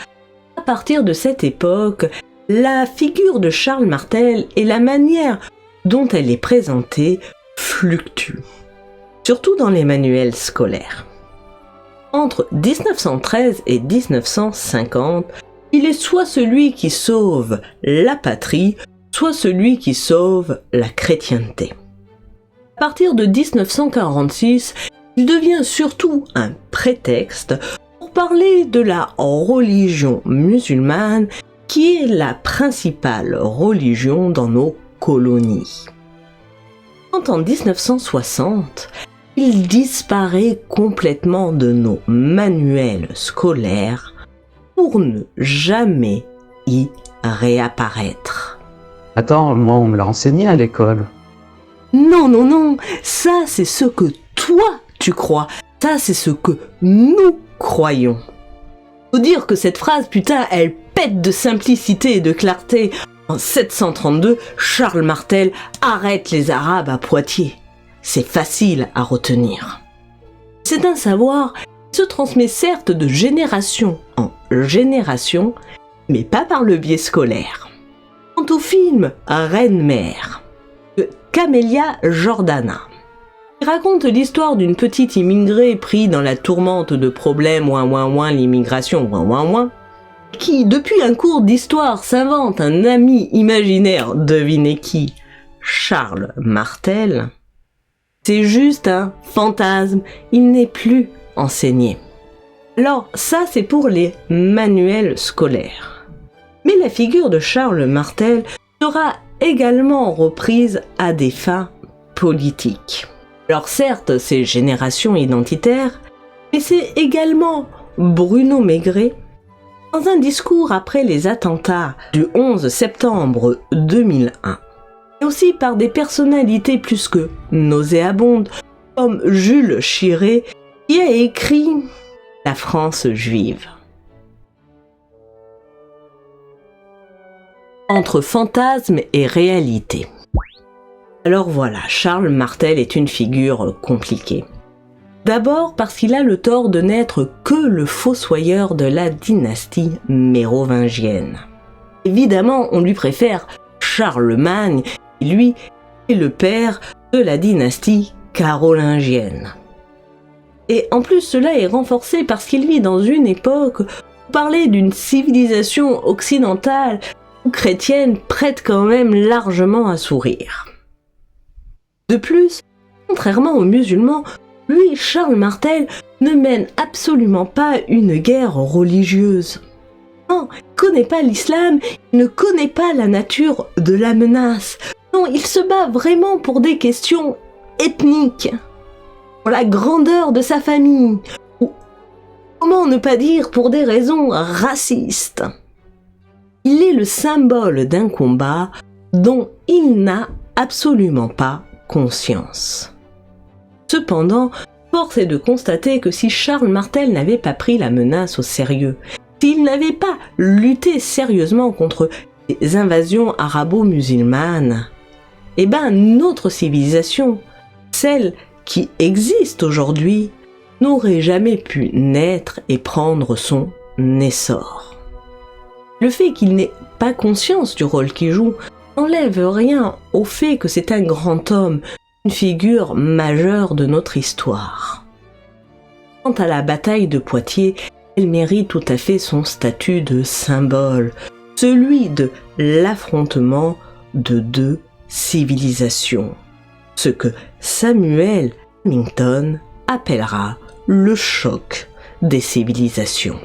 à partir de cette époque, la figure de Charles Martel et la manière dont elle est présentée fluctuent, surtout dans les manuels scolaires. Entre 1913 et 1950, il est soit celui qui sauve la patrie, soit celui qui sauve la chrétienté. À partir de 1946, il devient surtout un prétexte pour parler de la religion musulmane qui est la principale religion dans nos colonies. Quand en 1960, il disparaît complètement de nos manuels scolaires pour ne jamais y réapparaître. Attends, moi on me l'a enseigné à l'école. Non, non, non, ça c'est ce que toi tu crois, ça c'est ce que nous croyons. Faut dire que cette phrase, putain, elle pète de simplicité et de clarté. En 732, Charles Martel arrête les Arabes à Poitiers. C'est facile à retenir. C'est un savoir qui se transmet certes de génération en génération, mais pas par le biais scolaire. Quant au film Reine-Mère de Camélia Jordana, il raconte l'histoire d'une petite immigrée prise dans la tourmente de problèmes l'immigration qui, depuis un cours d'histoire, s'invente un ami imaginaire, devinez qui, Charles Martel. C'est juste un fantasme, il n'est plus enseigné. Alors ça c'est pour les manuels scolaires. Mais la figure de Charles Martel sera également reprise à des fins politiques. Alors certes, c'est Génération identitaire, mais c'est également Bruno Maigret, dans un discours après les attentats du 11 septembre 2001, et aussi par des personnalités plus que nauséabondes, comme Jules Chiré, qui a écrit « La France juive ». Entre fantasme et réalité. Alors voilà, Charles Martel est une figure compliquée. D'abord parce qu'il a le tort de n'être que le fossoyeur de la dynastie mérovingienne. Évidemment, on lui préfère Charlemagne, qui lui est le père de la dynastie carolingienne. Et en plus, cela est renforcé parce qu'il vit dans une époque où parler d'une civilisation occidentale ou chrétienne prête quand même largement à sourire. De plus, contrairement aux musulmans, lui, Charles Martel, ne mène absolument pas une guerre religieuse. Non, il ne connaît pas l'islam, il ne connaît pas la nature de la menace. Non, il se bat vraiment pour des questions ethniques, pour la grandeur de sa famille, ou comment ne pas dire pour des raisons racistes. Il est le symbole d'un combat dont il n'a absolument pas conscience. Cependant, force est de constater que si Charles Martel n'avait pas pris la menace au sérieux, s'il n'avait pas lutté sérieusement contre les invasions arabo-musulmanes, eh ben notre civilisation, celle qui existe aujourd'hui, n'aurait jamais pu naître et prendre son essor. Le fait qu'il n'ait pas conscience du rôle qu'il joue n'enlève rien au fait que c'est un grand homme, une figure majeure de notre histoire. Quant à la bataille de Poitiers, elle mérite tout à fait son statut de symbole, celui de l'affrontement de deux civilisations, ce que Samuel Huntington appellera le choc des civilisations.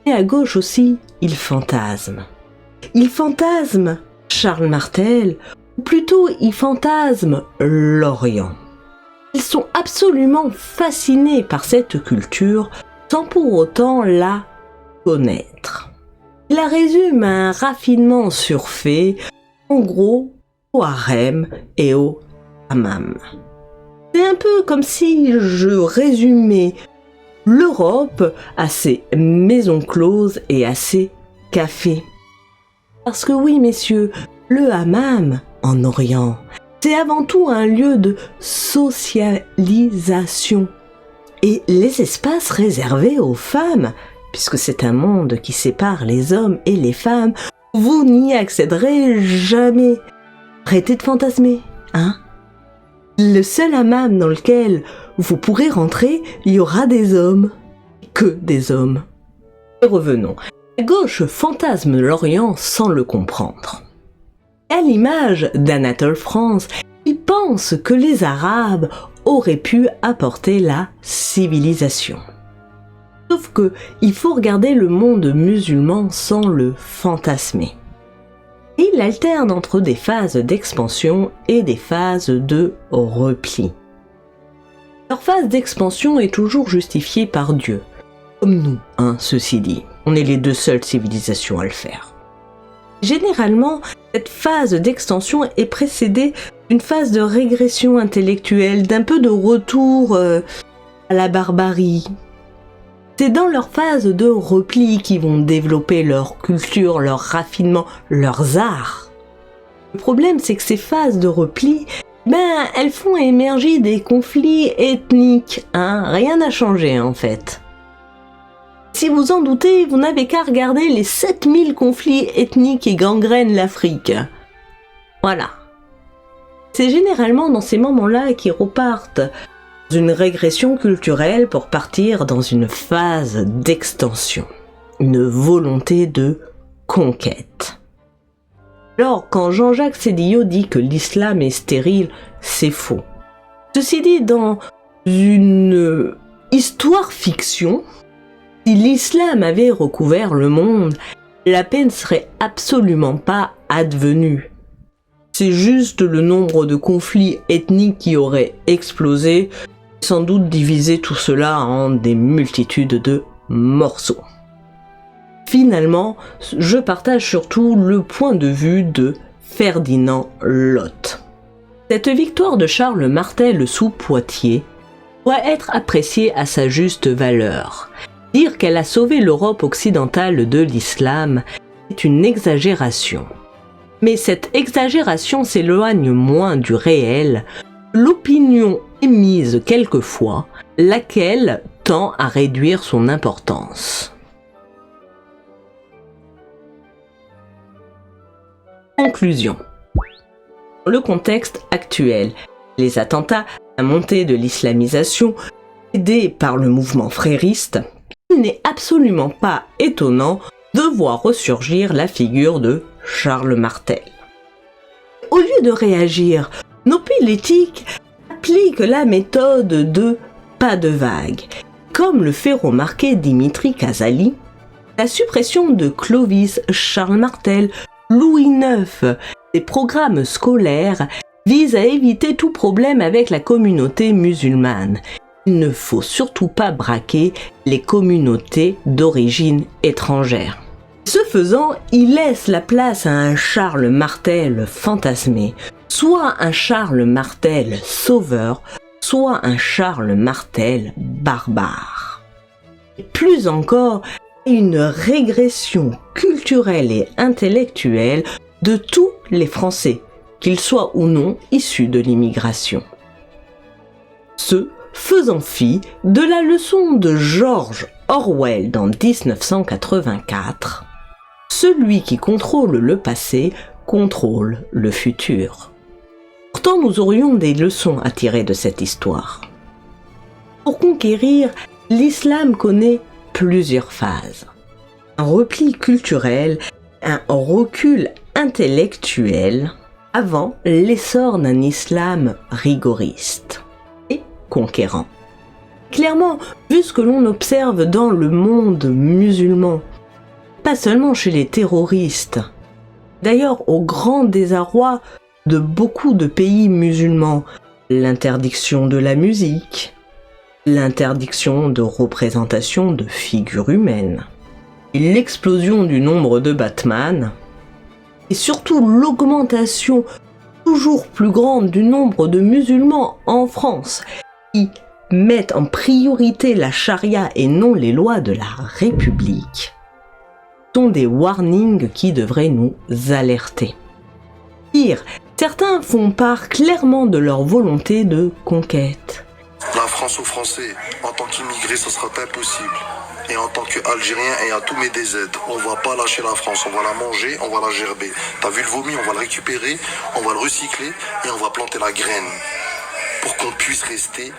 Et à gauche aussi, il fantasme. Il fantasme Charles Martel, ou plutôt il fantasme l'Orient. Ils sont absolument fascinés par cette culture sans pour autant la connaître. Il la résume à un raffinement surfait, en gros au harem et au hammam. C'est un peu comme si je résumais l'Europe à ses maisons closes et à ses cafés. Parce que oui, messieurs, le hammam en Orient, c'est avant tout un lieu de socialisation. Et les espaces réservés aux femmes, puisque c'est un monde qui sépare les hommes et les femmes, vous n'y accéderez jamais. Arrêtez de fantasmer, hein? Le seul hammam dans lequel vous pourrez rentrer, il y aura des hommes. Que des hommes. Et revenons. La gauche fantasme l'Orient sans le comprendre. À l'image d'Anatole France, il pense que les Arabes auraient pu apporter la civilisation. Sauf que il faut regarder le monde musulman sans le fantasmer. Et il alterne entre des phases d'expansion et des phases de repli. Leur phase d'expansion est toujours justifiée par Dieu, comme nous, ceci dit. On est les deux seules civilisations à le faire. Généralement, cette phase d'extension est précédée d'une phase de régression intellectuelle, d'un peu de retour à la barbarie. C'est dans leur phase de repli qu'ils vont développer leur culture, leur raffinement, leurs arts. Le problème, c'est que ces phases de repli, elles font émerger des conflits ethniques. Rien n'a changé en fait. Si vous en doutez, vous n'avez qu'à regarder les 7000 conflits ethniques qui gangrènent l'Afrique. Voilà. C'est généralement dans ces moments-là qu'ils repartent dans une régression culturelle pour partir dans une phase d'extension, une volonté de conquête. Alors, quand Jean-Jacques Sédillot dit que l'islam est stérile, c'est faux. Ceci dit, dans une histoire fiction, si l'islam avait recouvert le monde, la paix ne serait absolument pas advenue. C'est juste le nombre de conflits ethniques qui auraient explosé, sans doute divisé tout cela en des multitudes de morceaux. Finalement, je partage surtout le point de vue de Ferdinand Lott. Cette victoire de Charles Martel sous Poitiers doit être appréciée à sa juste valeur. Dire qu'elle a sauvé l'Europe occidentale de l'islam est une exagération. Mais cette exagération s'éloigne moins du réel, l'opinion émise quelquefois, laquelle tend à réduire son importance. Conclusion. Dans le contexte actuel, les attentats, la montée de l'islamisation, aidés par le mouvement frériste, il n'est absolument pas étonnant de voir ressurgir la figure de Charles Martel. Au lieu de réagir, nos politiques appliquent la méthode de pas de vague. Comme le fait remarquer Dimitri Casali, la suppression de Clovis, Charles Martel, Louis IX des programmes scolaires vise à éviter tout problème avec la communauté musulmane. Il ne faut surtout pas braquer les communautés d'origine étrangère. Ce faisant, il laisse la place à un Charles Martel fantasmé, soit un Charles Martel sauveur, soit un Charles Martel barbare. Et plus encore, une régression culturelle et intellectuelle de tous les Français, qu'ils soient ou non issus de l'immigration. Ce faisant fi de la leçon de George Orwell dans 1984, celui qui contrôle le passé contrôle le futur. Pourtant, nous aurions des leçons à tirer de cette histoire. Pour conquérir, l'islam connaît plusieurs phases. Un repli culturel, un recul intellectuel, avant l'essor d'un islam rigoriste et conquérant. Clairement, vu ce que l'on observe dans le monde musulman, pas seulement chez les terroristes, d'ailleurs au grand désarroi de beaucoup de pays musulmans, l'interdiction de la musique, l'interdiction de représentation de figures humaines, et l'explosion du nombre de Batman, et surtout l'augmentation toujours plus grande du nombre de musulmans en France qui mettent en priorité la charia et non les lois de la République, sont des warnings qui devraient nous alerter. Pire, certains font part clairement de leur volonté de conquête. La France aux Français, en tant qu'immigrés, ce sera impossible. Et en tant qu'Algérien et à tous mes DZ, on va pas lâcher la France, on va la manger, on va la gerber. T'as vu le vomi, on va le récupérer, on va le recycler et on va planter la graine. Pour qu'on puisse rester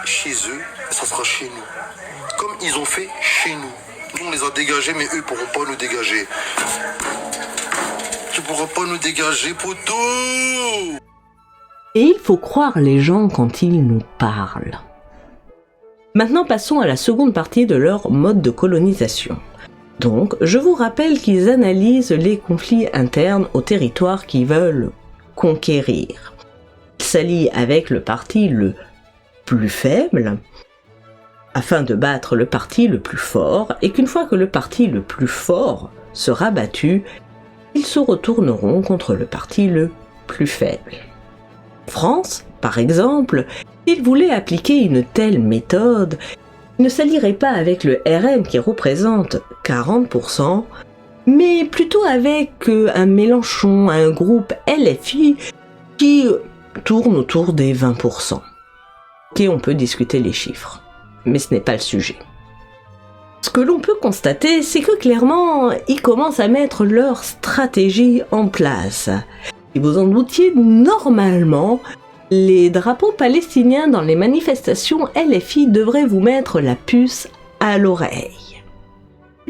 chez eux, ça sera chez nous. Comme ils ont fait chez nous. Nous on les a dégagés, mais eux ne pourront pas nous dégager. Tu pourras pas nous dégager, poteau! Et il faut croire les gens quand ils nous parlent. Maintenant passons à la seconde partie de leur mode de colonisation. Donc, je vous rappelle qu'ils analysent les conflits internes aux territoires qu'ils veulent conquérir. Ils s'allient avec le parti le plus faible, afin de battre le parti le plus fort, et qu'une fois que le parti le plus fort sera battu, ils se retourneront contre le parti le plus faible. En France, par exemple, s'ils voulaient appliquer une telle méthode, ils ne s'allieraient pas avec le RN qui représente 40%, mais plutôt avec un Mélenchon, un groupe LFI qui tourne autour des 20%. Ok, on peut discuter les chiffres, mais ce n'est pas le sujet. Ce que l'on peut constater, c'est que clairement, ils commencent à mettre leur stratégie en place. Si vous en doutiez, normalement, les drapeaux palestiniens dans les manifestations LFI devraient vous mettre la puce à l'oreille.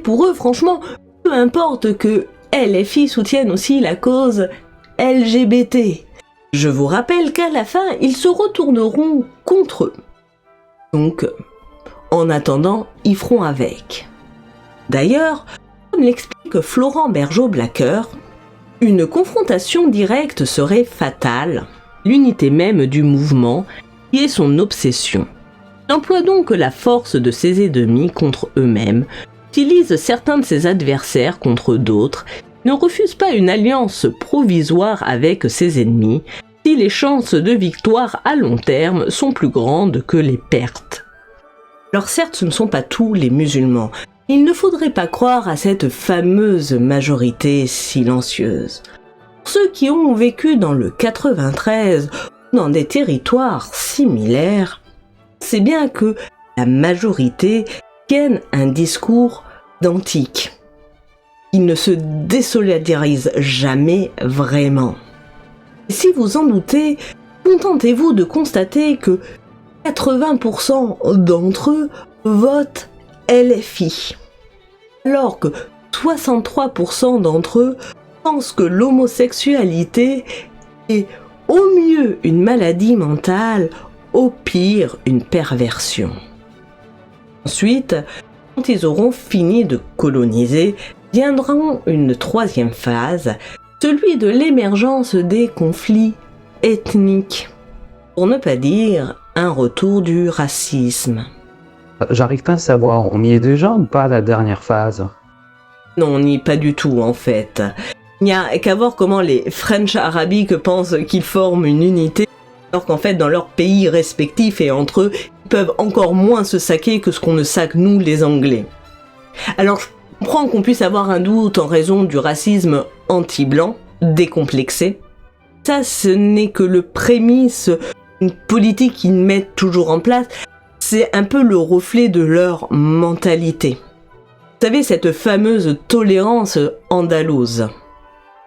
Pour eux, franchement, peu importe que LFI soutienne aussi la cause LGBT. Je vous rappelle qu'à la fin, ils se retourneront contre eux. Donc, en attendant, ils feront avec. D'ailleurs, comme l'explique Florent Bergeau-Blacker, une confrontation directe serait fatale, l'unité même du mouvement, qui est son obsession. Il emploie donc la force de ses ennemis contre eux-mêmes, utilise certains de ses adversaires contre d'autres, ne refuse pas une alliance provisoire avec ses ennemis, si les chances de victoire à long terme sont plus grandes que les pertes. Alors certes, ce ne sont pas tous les musulmans. Il ne faudrait pas croire à cette fameuse majorité silencieuse. Pour ceux qui ont vécu dans le 93 ou dans des territoires similaires, c'est bien que la majorité tienne un discours identique. Il ne se désolidarise jamais vraiment. Et si vous en doutez, contentez-vous de constater que 80% d'entre eux votent LFI, alors que 63% d'entre eux pensent que l'homosexualité est au mieux une maladie mentale, au pire une perversion. Ensuite, quand ils auront fini de coloniser, viendra une troisième phase, celui de l'émergence des conflits ethniques, pour ne pas dire un retour du racisme. J'arrive pas à savoir, on y est déjà ou pas à la dernière phase? Non, on n'y est pas du tout en fait. Il n'y a qu'à voir comment les French arabiques pensent qu'ils forment une unité, alors qu'en fait dans leurs pays respectifs et entre eux, ils peuvent encore moins se saquer que ce qu'on ne saque nous les Anglais. Alors je comprends qu'on puisse avoir un doute en raison du racisme anti-blanc, décomplexé. Ça, ce n'est que le prémisse d'une politique qu'ils mettent toujours en place. C'est un peu le reflet de leur mentalité. Vous savez, cette fameuse tolérance andalouse.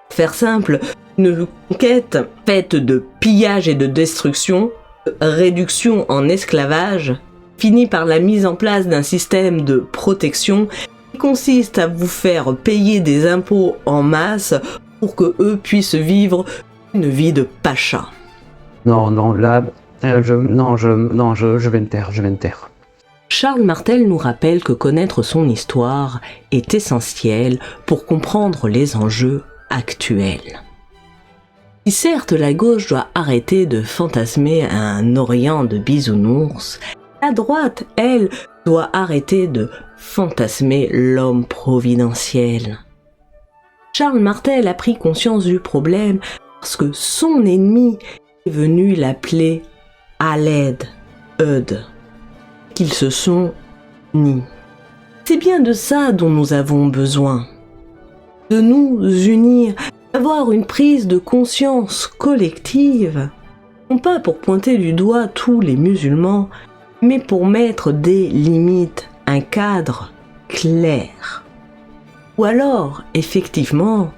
Pour faire simple, une conquête faite de pillage et de destruction, de réduction en esclavage, finit par la mise en place d'un système de protection qui consiste à vous faire payer des impôts en masse pour que eux puissent vivre une vie de pacha. Non, là, je vais me taire. Charles Martel nous rappelle que connaître son histoire est essentiel pour comprendre les enjeux actuels. Si certes la gauche doit arrêter de fantasmer un Orient de bisounours, la droite, elle, doit arrêter de fantasmer l'homme providentiel. Charles Martel a pris conscience du problème parce que son ennemi est venu l'appeler à l'aide, qu'ils se sont unis. C'est bien de ça dont nous avons besoin. De nous unir, d'avoir une prise de conscience collective, non pas pour pointer du doigt tous les musulmans, mais pour mettre des limites, un cadre clair. Ou alors, effectivement,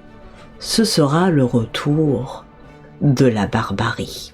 ce sera le retour de la barbarie.